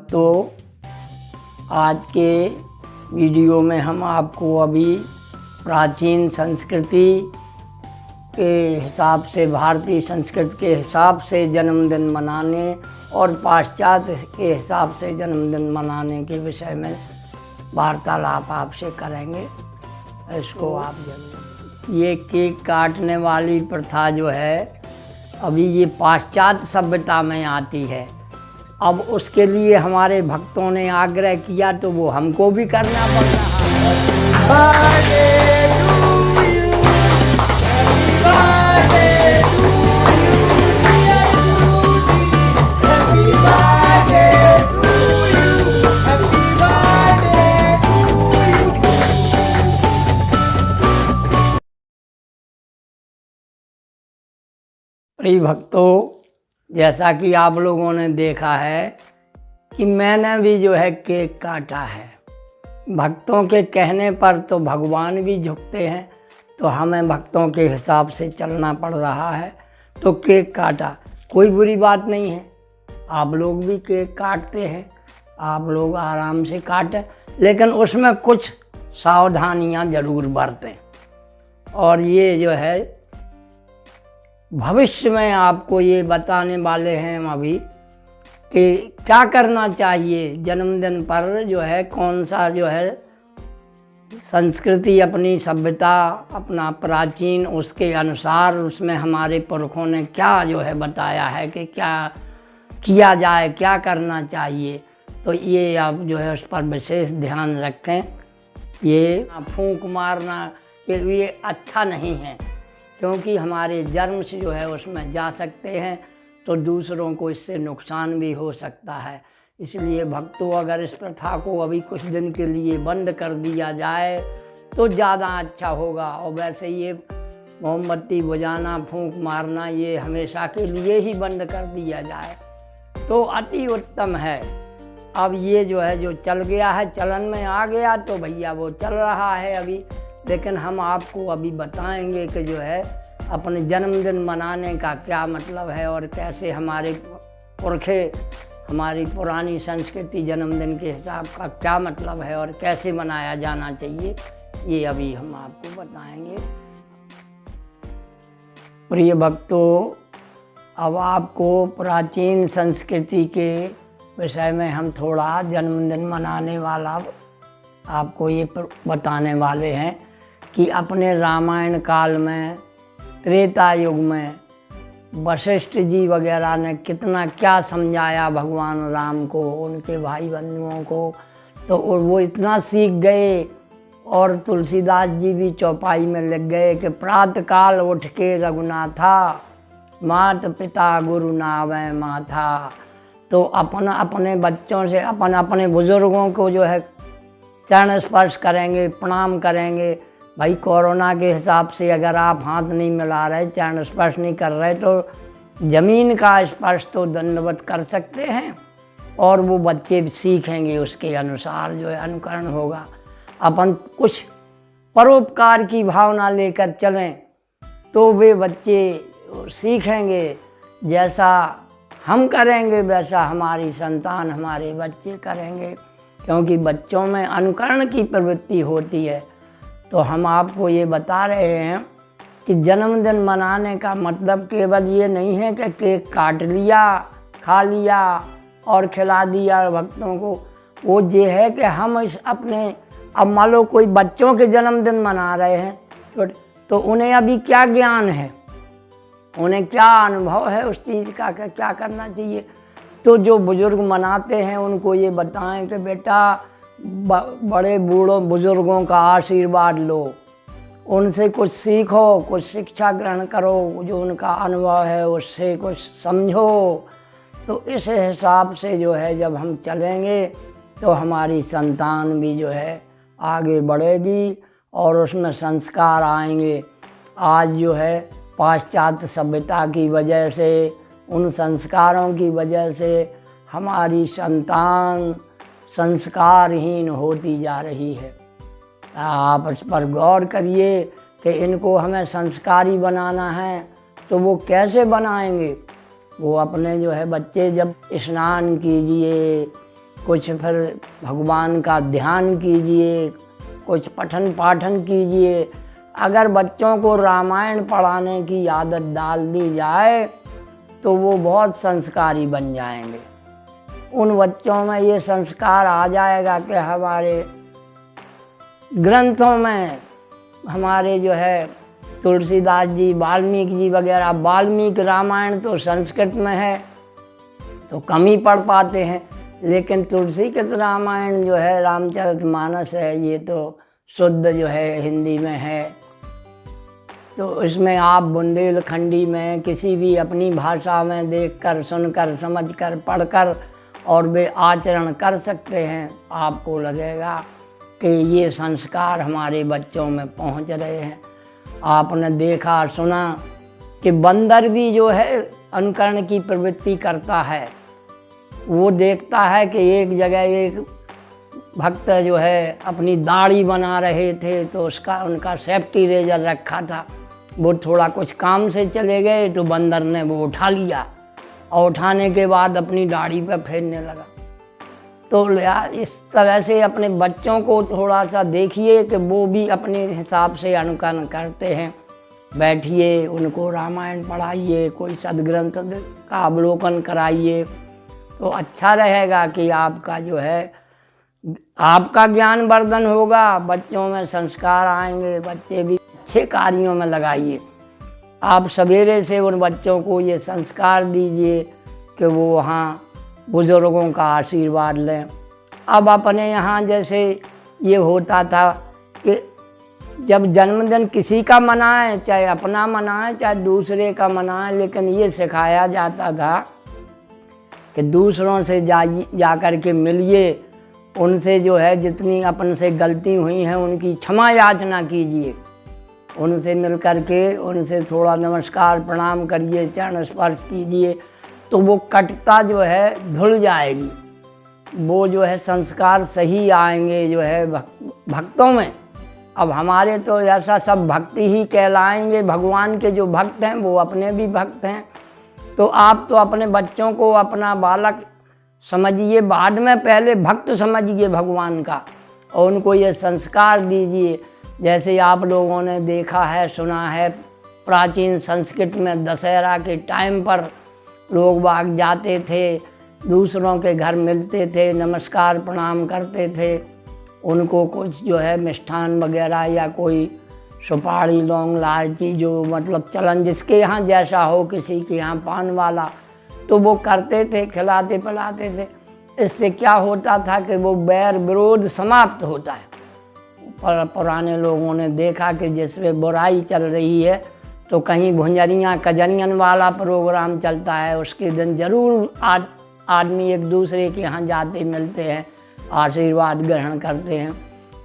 भक्तों, आज के वीडियो में हम आपको अभी प्राचीन संस्कृति के हिसाब से, भारतीय संस्कृति के हिसाब से जन्मदिन मनाने और पाश्चात्य के हिसाब से जन्मदिन मनाने के विषय में वार्तालाप आपसे करेंगे। इसको आप जरूर, ये केक काटने वाली प्रथा जो है अभी ये पाश्चात्य सभ्यता में आती है। अब उसके लिए हमारे भक्तों ने आग्रह किया तो वो हमको भी करना पड़ रहा है। प्रिय भक्तों, जैसा कि आप लोगों ने देखा है कि मैंने भी जो है केक काटा है। भक्तों के कहने पर तो भगवान भी झुकते हैं, तो हमें भक्तों के हिसाब से चलना पड़ रहा है। तो केक काटा, कोई बुरी बात नहीं है। आप लोग भी केक काटते हैं, आप लोग आराम से काटें, लेकिन उसमें कुछ सावधानियां ज़रूर बरतें। और ये जो है भविष्य में आपको ये बताने वाले हैं हम अभी कि क्या करना चाहिए जन्मदिन पर, जो है कौन सा जो है संस्कृति, अपनी सभ्यता, अपना प्राचीन, उसके अनुसार उसमें हमारे पुरखों ने क्या जो है बताया है कि क्या किया जाए, क्या करना चाहिए। तो ये आप जो है उस पर विशेष ध्यान रखें। ये फूंक मारना के लिए अच्छा नहीं है, क्योंकि हमारे जर्म्स जो है उसमें जा सकते हैं, तो दूसरों को इससे नुकसान भी हो सकता है। इसलिए भक्तों, अगर इस प्रथा को अभी कुछ दिन के लिए बंद कर दिया जाए तो ज़्यादा अच्छा होगा। और वैसे ये मोमबत्ती बुझाना, फूंक मारना, ये हमेशा के लिए ही बंद कर दिया जाए तो अति उत्तम है। अब ये जो है जो चल गया है, चलन में आ गया, तो भैया वो चल रहा है अभी। लेकिन हम आपको अभी बताएंगे कि जो है अपने जन्मदिन मनाने का क्या मतलब है और कैसे हमारे पुरखे, हमारी पुरानी संस्कृति जन्मदिन के हिसाब का क्या मतलब है और कैसे मनाया जाना चाहिए, ये अभी हम आपको बताएंगे। प्रिय भक्तों, अब आपको प्राचीन संस्कृति के विषय में हम थोड़ा जन्मदिन मनाने वाला आपको ये बताने वाले हैं कि अपने रामायण काल में, त्रेता युग में वशिष्ठ जी वगैरह ने कितना क्या समझाया भगवान राम को, उनके भाई बंधुओं को। तो वो इतना सीख गए, और तुलसीदास जी भी चौपाई में लिख गए कि प्रातः काल उठ के रघुनाथा, मात पिता गुरु नावै माथा। तो अपने बच्चों से, अपने बुजुर्गों को जो है चरण स्पर्श करेंगे, प्रणाम करेंगे। भाई कोरोना के हिसाब से अगर आप हाथ नहीं मिला रहे, चरण स्पर्श नहीं कर रहे, तो ज़मीन का स्पर्श तो दंडवत कर सकते हैं, और वो बच्चे भी सीखेंगे, उसके अनुसार जो है अनुकरण होगा। अपन कुछ परोपकार की भावना लेकर चलें तो वे बच्चे सीखेंगे। जैसा हम करेंगे वैसा हमारी संतान, हमारे बच्चे करेंगे, क्योंकि बच्चों में अनुकरण की प्रवृत्ति होती है। तो हम आपको ये बता रहे हैं कि जन्मदिन मनाने का मतलब केवल ये नहीं है कि केक काट लिया, खा लिया और खिला दिया भक्तों को। वो ये है कि हम इस अपने, अब मान लो कोई बच्चों के जन्मदिन मना रहे हैं तो उन्हें अभी क्या ज्ञान है, उन्हें क्या अनुभव है उस चीज़ का, क्या करना चाहिए। तो जो बुजुर्ग मनाते हैं उनको ये बताएं कि बेटा बड़े बूढ़ों बुजुर्गों का आशीर्वाद लो, उनसे कुछ सीखो, कुछ शिक्षा ग्रहण करो, जो उनका अनुभव है उससे कुछ समझो। तो इस हिसाब से जो है जब हम चलेंगे तो हमारी संतान भी जो है आगे बढ़ेगी और उसमें संस्कार आएंगे। आज जो है पाश्चात्य सभ्यता की वजह से, उन संस्कारों की वजह से हमारी संतान संस्कारहीन होती जा रही है। आप इस पर गौर करिए कि इनको हमें संस्कारी बनाना है, तो वो कैसे बनाएंगे। वो अपने जो है बच्चे जब स्नान कीजिए कुछ फिर भगवान का ध्यान कीजिए, कुछ पठन पाठन कीजिए। अगर बच्चों को रामायण पढ़ाने की आदत डाल दी जाए तो वो बहुत संस्कारी बन जाएंगे। उन बच्चों में ये संस्कार आ जाएगा कि हमारे ग्रंथों में हमारे जो है तुलसीदास जी, वाल्मीकि जी वगैरह, वाल्मीकि रामायण तो संस्कृत में है तो कम ही पढ़ पाते हैं, लेकिन तुलसीकृत रामायण जो है, रामचरितमानस है, ये तो शुद्ध जो है हिंदी में है। तो इसमें आप बुंदेलखंडी में किसी भी अपनी भाषा में देखकर, सुनकर, समझकर, पढ़कर और वे आचरण कर सकते हैं। आपको लगेगा कि ये संस्कार हमारे बच्चों में पहुंच रहे हैं। आपने देखा सुना कि बंदर भी जो है अनुकरण की प्रवृत्ति करता है। वो देखता है कि एक जगह एक भक्त जो है अपनी दाढ़ी बना रहे थे तो उनका सेफ्टी रेजर रखा था। वो थोड़ा कुछ काम से चले गए तो बंदर ने वो उठा लिया और उठाने के बाद अपनी दाढ़ी पर फेरने लगा। तो इस तरह से अपने बच्चों को थोड़ा सा देखिए कि वो भी अपने हिसाब से अनुकरण करते हैं। बैठिए, उनको रामायण पढ़ाइए, कोई सदग्रंथ का अवलोकन कराइए तो अच्छा रहेगा कि आपका जो है आपका ज्ञान वर्धन होगा, बच्चों में संस्कार आएंगे, बच्चे भी अच्छे कार्यों में लगाइए। आप सवेरे से उन बच्चों को ये संस्कार दीजिए कि वो वहाँ बुज़ुर्गों का आशीर्वाद लें। अब अपने यहाँ जैसे ये होता था कि जब जन्मदिन किसी का मनाएं, चाहे अपना मनाएं चाहे दूसरे का मनाएं, लेकिन ये सिखाया जाता था कि दूसरों से जा कर के मिलिए, उनसे जो है जितनी अपन से गलती हुई हैं उनकी क्षमा याचना कीजिए, उनसे मिल कर के उनसे थोड़ा नमस्कार प्रणाम करिए, चरण स्पर्श कीजिए, तो वो कटता जो है धुल जाएगी। वो जो है संस्कार सही आएंगे जो है भक्तों में। अब हमारे तो ऐसा सब भक्ति ही कहलाएंगे, भगवान के जो भक्त हैं वो अपने भी भक्त हैं। तो आप तो अपने बच्चों को अपना बालक समझिए, बाद में पहले भक्त समझिए भगवान का और उनको ये संस्कार दीजिए। जैसे आप लोगों ने देखा है, सुना है, प्राचीन संस्कृत में दशहरा के टाइम पर लोग बाग जाते थे, दूसरों के घर मिलते थे, नमस्कार प्रणाम करते थे, उनको कुछ जो है मिष्ठान वगैरह या कोई सुपारी, लौंग, इलायची, जो मतलब चलन जिसके यहाँ जैसा हो, किसी के यहाँ पान वाला, तो वो करते थे, खिलाते पिलाते थे। इससे क्या होता था कि वो बैर विरोध समाप्त होता है। पुराने लोगों ने देखा कि जिसमें बुराई चल रही है तो कहीं भुंजरियाँ कजरियन वाला प्रोग्राम चलता है, उसके दिन ज़रूर आदमी एक दूसरे के यहाँ जाते मिलते हैं, आशीर्वाद ग्रहण करते हैं।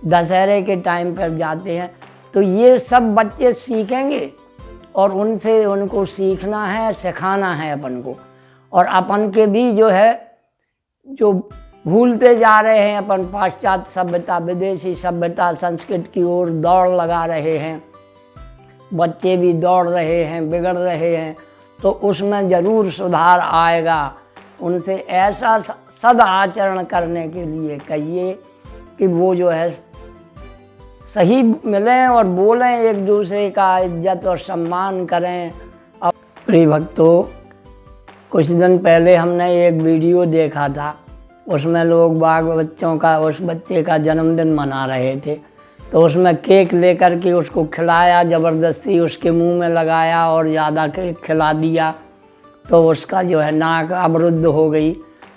दशहरे के टाइम पर जाते हैं, तो ये सब बच्चे सीखेंगे और उनसे उनको सीखना है, सिखाना है अपन को। और अपन के भी जो है जो भूलते जा रहे हैं, अपन पाश्चात्य सभ्यता, विदेशी सभ्यता, संस्कृत की ओर दौड़ लगा रहे हैं, बच्चे भी दौड़ रहे हैं, बिगड़ रहे हैं, तो उसमें ज़रूर सुधार आएगा। उनसे ऐसा सद आचरण करने के लिए कहिए कि वो जो है सही मिलें और बोलें, एक दूसरे का इज्जत और सम्मान करें। अब प्रिय भक्तों, कुछ दिन पहले हमने एक वीडियो देखा था, उसमें लोग बाग बच्चों का, उस बच्चे का जन्मदिन मना रहे थे, तो उसमें केक लेकर के उसको खिलाया, ज़बरदस्ती उसके मुंह में लगाया और ज़्यादा केक खिला दिया, तो उसका जो है नाक अवरुद्ध हो गई,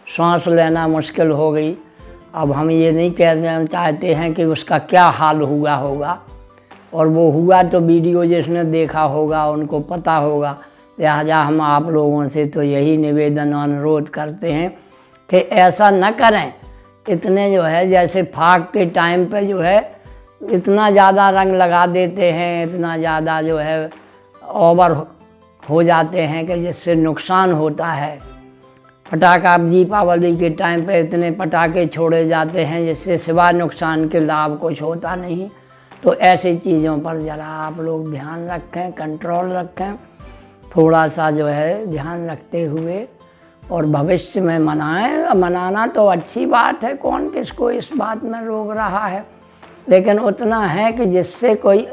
सांस लेना मुश्किल हो गई। अब हम ये नहीं कहना चाहते हैं कि उसका क्या हाल हुआ होगा, और वो हुआ तो वीडियो जिसने देखा होगा उनको पता होगा। लिहाजा हम आप लोगों से तो यही निवेदन और अनुरोध करते हैं कि ऐसा न करें। इतने जो है जैसे फाग के टाइम पे जो है इतना ज़्यादा रंग लगा देते हैं, इतना ज़्यादा जो है ओवर हो जाते हैं कि जिससे नुकसान होता है। पटाखा दीपावली के टाइम पे इतने पटाखे छोड़े जाते हैं जिससे सिवा नुकसान के लाभ कुछ होता नहीं। तो ऐसी चीज़ों पर ज़रा आप लोग ध्यान रखें, कंट्रोल रखें, थोड़ा सा जो है ध्यान रखते हुए और भविष्य में मनाएं। मनाना तो अच्छी बात है, कौन किसको इस बात में रोक रहा है, लेकिन उतना है कि जिससे कोई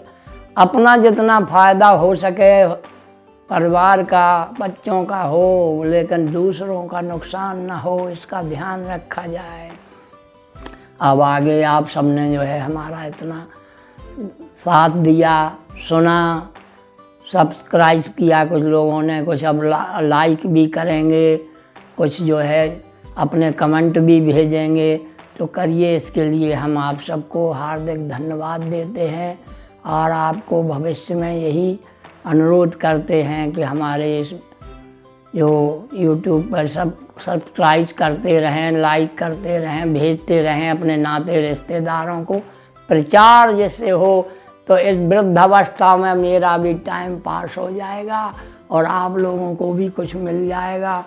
अपना जितना फ़ायदा हो सके परिवार का, बच्चों का हो, लेकिन दूसरों का नुकसान ना हो, इसका ध्यान रखा जाए। अब आगे आप सबने जो है हमारा इतना साथ दिया, सुना, सब्सक्राइब किया कुछ लोगों ने, कुछ अब लाइक भी करेंगे, कुछ जो है अपने कमेंट भी भेजेंगे, तो करिए। इसके लिए हम आप सबको हार्दिक धन्यवाद देते हैं और आपको भविष्य में यही अनुरोध करते हैं कि हमारे इस जो YouTube पर सब सब्सक्राइब करते रहें, लाइक करते रहें, भेजते रहें अपने नाते रिश्तेदारों को। प्रचार जैसे हो तो इस वृद्धावस्था में मेरा भी टाइम पास हो जाएगा और आप लोगों को भी कुछ मिल जाएगा।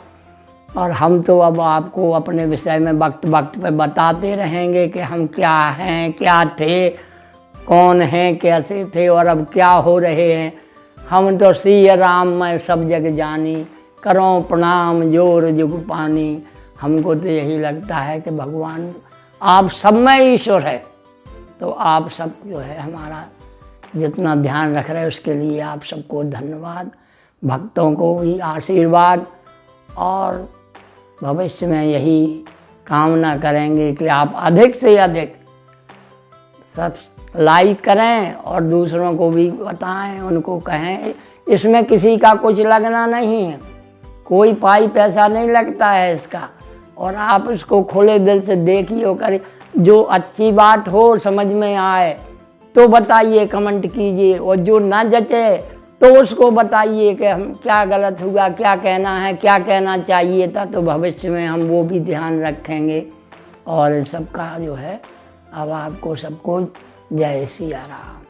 और हम तो अब आपको अपने विषय में वक्त वक्त पे बताते रहेंगे कि हम क्या हैं, क्या थे, कौन हैं, कैसे थे और अब क्या हो रहे हैं। हम तो सिय राम मैं सब जग जानी, करो प्रणाम जोर जुग पानी। हमको तो यही लगता है कि भगवान आप सब में ईश्वर है, तो आप सब जो है हमारा जितना ध्यान रख रहे हैं उसके लिए आप सबको धन्यवाद। भक्तों को भी आशीर्वाद और भविष्य में यही कामना करेंगे कि आप अधिक से अधिक सब लाइक करें और दूसरों को भी बताएं, उनको कहें। इसमें किसी का कुछ लगना नहीं है, कोई पाई पैसा नहीं लगता है इसका, और आप इसको खुले दिल से देखिए और करें। जो अच्छी बात हो, समझ में आए तो बताइए, कमेंट कीजिए, और जो ना जचे तो उसको बताइए कि हम क्या गलत हुआ, क्या कहना है, क्या कहना चाहिए था, तो भविष्य में हम वो भी ध्यान रखेंगे। और सबका जो है अब आपको सबको जय सिया राम।